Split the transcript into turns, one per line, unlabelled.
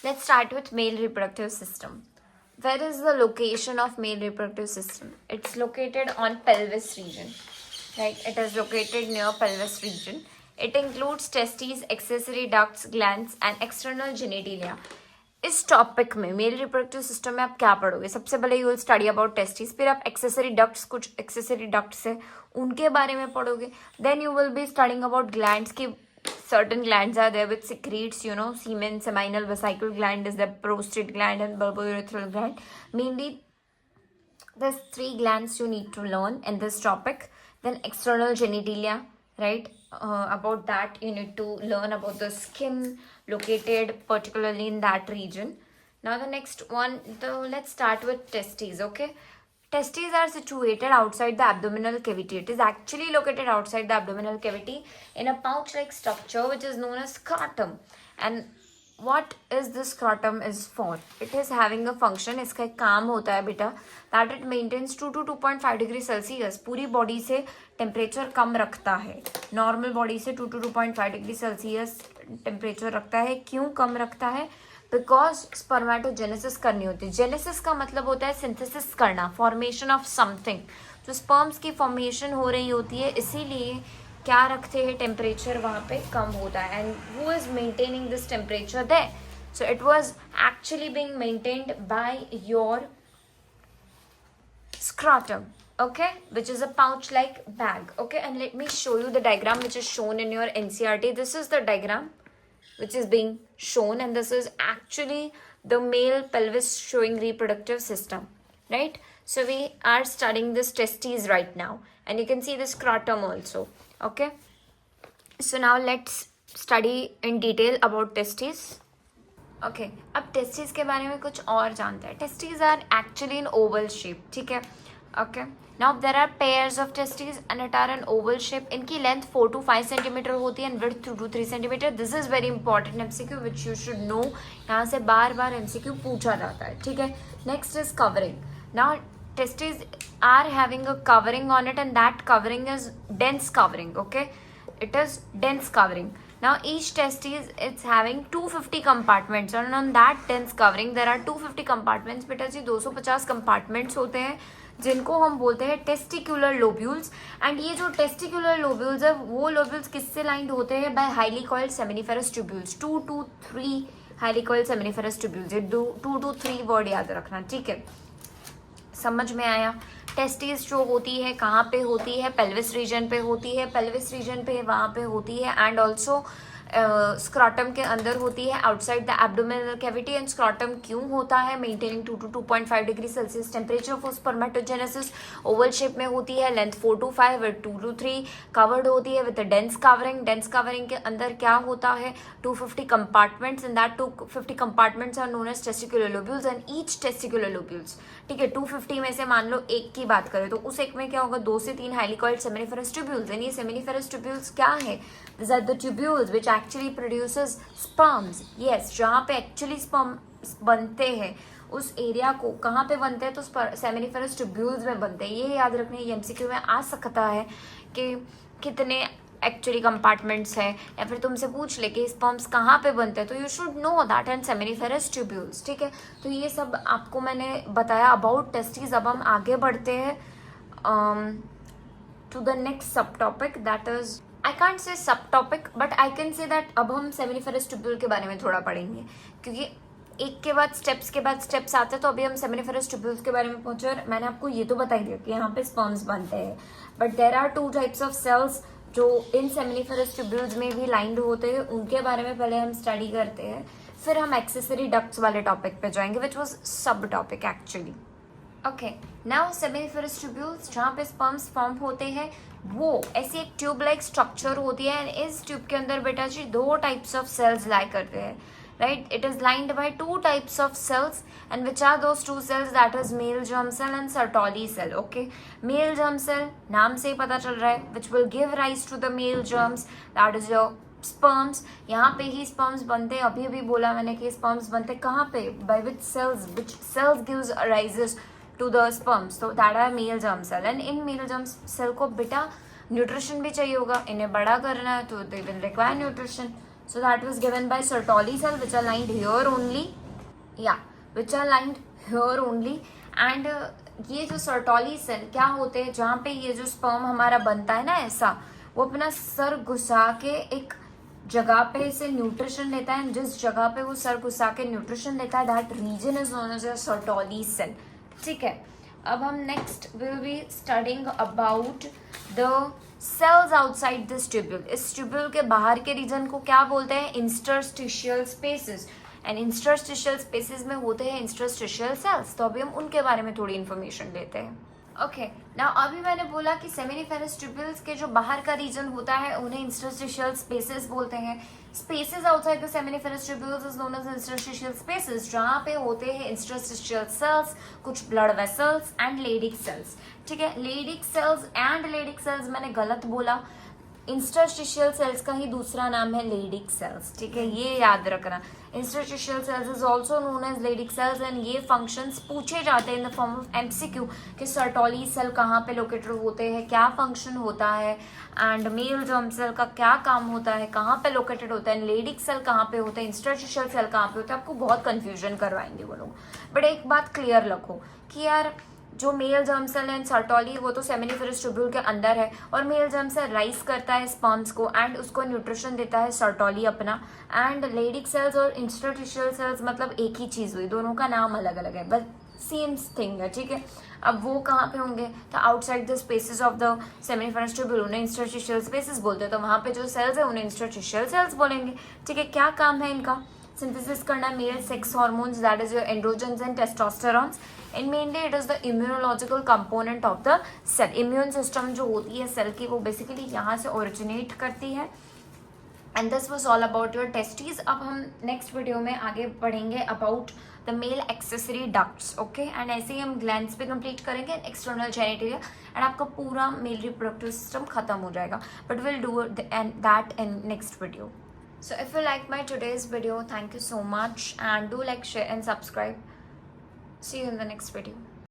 Let's start with male reproductive system. Where is the location of male reproductive system? It's located on pelvis region. Right? It is located near pelvis region. It includes testes, accessory ducts, glands and external genitalia. इस topic में male reproductive system में आप क्या पढ़ोगे? सबसे पहले you will study about testis, फिर आप एक्सेसरी डक्ट्स, कुछ एक्सेसरी डक्ट्स है उनके बारे में पढ़ोगे. Then you will be studying about glands की certain glands are there which secretes, semen, seminal vesicle gland is the prostate gland and bulbourethral gland. Mainly, there's 3 glands you need to learn in this topic. Then external genitalia, right? About that, you need to learn about the skin located particularly in that region. Now the next one, let's start with testes, okay? Testes are situated outside the abdominal cavity. It is actually located outside the abdominal cavity in a pouch-like structure which is known as scrotum. And what is this scrotum is for? It is having a function. इसका एक काम होता है बेटा that it maintains 2 to 2.5 degree Celsius. पूरी body से temperature कम रखता है. नॉर्मल बॉडी से 2 to 2.5 डिग्री सेल्सियस टेम्परेचर रखता है. क्यों कम रखता है? बिकॉज स्पर्मेटोजेनेसिस करनी होती है. जेनेसिस का मतलब होता है सिंथेसिस करना, फॉर्मेशन ऑफ समथिंग. जो स्पर्म्स की फॉर्मेशन हो रही होती है, इसीलिए क्या रखते हैं, टेम्परेचर वहाँ पे कम होता है. And who is maintaining this temperature there? So it was actually being maintained by your scrotum, okay, which is a pouch like bag, okay. And let me show you the diagram which is shown in your NCERT. This is the diagram which is being shown, and this is actually the male pelvis showing reproductive system, right? So we are studying this testes right now, and you can see the scrotum also, okay. So now let's study in detail about testes. Okay अब testis के बारे में कुछ और जानते हैं. Testis are actually in oval shape, ठीक है. Okay now there are pairs of testis and it are an oval shape. इनकी लेंथ 4 to 5 सेंटीमीटर होती है and width 2 to 3 centimetre. This is very important MCQ which you should know. यहाँ से बार बार MCQ पूछा जाता है, ठीक है. Next is covering. Now testes are having a covering on it, and that covering is dense covering, okay. It is dense covering. Now each testis it's having 250 compartments, and on that dense covering there are 250 compartments. बेटा जी 250 compartments होते हैं जिनको हम बोलते हैं testicular lobules. And ये जो testicular lobules है वो लोब्यूल्स किससे लाइंड होते हैं? By highly coiled seminiferous tubules. 2 to 3 highly coiled seminiferous tubules. ये 2 to 3 वर्ड याद रखना, ठीक है. समझ में आया? टेस्टिस जो होती है कहाँ पे होती है? पेल्विस रीजन पे होती है. पेल्विस रीजन पे वहाँ पे होती है. एंड ऑल्सो स्क्रॉटम के अंदर होती है outside the abdominal cavity. And scrotum क्यों होता है? Maintaining 2 to 2.5 degree Celsius temperature for spermatogenesis. Oval shape में होती है, length 4 to 5 with 2 to 3 covered होती है with dense covering. Dense covering के अंदर क्या होता है? 250 compartments. In that 250 compartments are known as testicular lobules. And each testicular lobules, ठीक है, 250 में से मान लो एक की बात करें तो उस एक में क्या होगा? 2 से 3 highly coiled seminiferous tubules. And ये सेमिनिफेरस ट्यूब्यूल्स क्या है? These are the tubules which actually produces sperms. Yes, जहाँ पे actually sperms बनते हैं उस एरिया को कहाँ पे बनते हैं? तो सेमिनिफेरस ट्यूब्यूल्स में बनते हैं. ये याद रखने, ये एमसीक्यू में आ सकता है कि कितने एक्चुअली कंपार्टमेंट्स है, या फिर तुमसे पूछ ले कि स्पर्म्स कहाँ पे बनते हैं, तो you should know that and seminiferous tubules, ठीक है. तो ये सब आपको मैंने बताया अबाउट टेस्टिस. अब हम आगे बढ़ते हैं to the next sub topic, that is I can't say sub topic but I can say that अब हम सेमिनिफेरस ट्यूब्यूल के बारे में थोड़ा पढ़ेंगे, क्योंकि एक के बाद स्टेप्स आते हैं. तो अभी हम सेमिनिफेरस ट्यूब्यूल्स के बारे में पहुंचे और मैंने आपको ये तो बता ही दिया कि यहाँ पे स्पर्म्स बनते हैं. But there are 2 types of cells जो इन सेमिनिफेरस ट्यूब्यूल्स में भी लाइंड होते हैं. उनके बारे में पहले हम स्टडी करते हैं, फिर हम एक्सेसरी डक्ट्स वाले टॉपिक पे जाएंगे विच वॉज सब topic actually. Okay now seminiferous tubules जहाँ पे स्पर्म्स फॉर्म होते हैं वो ऐसी एक ट्यूब लाइक स्ट्रक्चर होती है. एंड इस ट्यूब के अंदर बेटा जी 2 टाइप्स ऑफ सेल्स लाई करते हैं, right. It is lined by 2 types of cells. And which are those 2 cells? That is male germ cell and Sertoli cell, okay. Male germ cell नाम से ही पता चल रहा है which will give rise to the male germs, that is your sperms. यहाँ पे ही sperms बनते हैं. अभी अभी बोला मैंने कि स्पर्म्स बनते कहाँ पे? By which cells gives rises to the sperms, so that are male germ cell. And in male germ cell को बेटा न्यूट्रिशन भी चाहिए होगा. इन्हें बड़ा करना है तो they will require nutrition. So that was given by Sertoli cell, which are lined here only. Yeah, which are lined here only. And ये जो सर्टोली सेल क्या होते हैं, जहाँ पे ये जो स्पर्म हमारा बनता है ना ऐसा, वो अपना सर घुसा के एक जगह पे से न्यूट्रिशन लेता है. जिस जगह पे वो सर घुसा के न्यूट्रिशन लेता है, that reason is known as a Sertoli cell. ठीक है, अब हम next will be studying about the cells outside this tubule. इस ट्यूब्यूल के बाहर के रीजन को क्या बोलते हैं? Interstitial spaces. And interstitial spaces में होते हैं इंटरस्टिशियल सेल्स. तो अभी हम उनके बारे में थोड़ी इन्फॉर्मेशन लेते हैं. ओके, नाउ अभी मैंने बोला कि सेमिनिफेरस ट्यूब्यूल्स के जो बाहर का रीजन होता है उन्हें इंटरस्टिशियल स्पेसेस बोलते हैं. Spaces outside the seminiferous tubules is known as interstitial spaces, जहाँ पे होते हैं इंटरस्टिशियल सेल्स, कुछ blood vessels and Leydig cells. ठीक है, Leydig cells and Leydig cells मैंने गलत बोला. इंटरस्टिशियल सेल्स का ही दूसरा नाम है लेडिक सेल्स. ठीक है, ये याद रखना. Interstitial cells is also known as Leydig cells. And ये फंक्शंस पूछे जाते हैं in the form of MCQ कि सर्टोली सेल कहाँ पे लोकेटेड होते हैं, क्या फंक्शन होता है, एंड मेल जर्म सेल का क्या काम होता है, कहाँ पे लोकेटेड होता है, लेडिक सेल कहाँ पे होता है, इंटरस्टिशियल सेल कहाँ पे होता है. आपको बहुत कंफ्यूजन करवाएंगे वो लोग. बट एक बात क्लियर रखो कि यार जो मेल जर्म सेल है सर्टोली, वो तो सेमिनिफेरस ट्यूब्यूल के अंदर है, और मेल जर्म सेल राइज करता है स्पर्म्स को एंड उसको न्यूट्रिशन देता है सर्टोली अपना. एंड लेडिक सेल्स और इंटरस्टिशियल सेल्स मतलब एक ही चीज़ हुई, दोनों का नाम अलग अलग है, बट सेम थिंग है. ठीक है, अब वो कहाँ पे होंगे? तो outside the spaces of the seminiferous tubule, उन्हें इंटरस्टिशियल स्पेसेस बोलते हैं. तो वहाँ पे जो सेल्स है उन्हें इंटरस्टिशियल सेल्स बोलेंगे. ठीक है, क्या काम है इनका? सिंथेसिस करना male sex hormones, that is your androgens and testosterones. And mainly it is the immunological component of the cell. Immune system जो होती है सेल की, वो बेसिकली यहाँ से ओरिजिनेट करती है. And this was all about your testes. अब हम नेक्स्ट वीडियो में आगे बढ़ेंगे about the male accessory ducts. Okay, and ऐसे ही हम ग्लैंड्स पे कंप्लीट करेंगे, एक्सटर्नल जेनिटेलिया, एंड आपका पूरा मेल रिप्रोडक्टिव सिस्टम खत्म हो जाएगा. But will do that in next video. So if you like my today's video, thank you so much, and do like, share and subscribe. See you in the next video.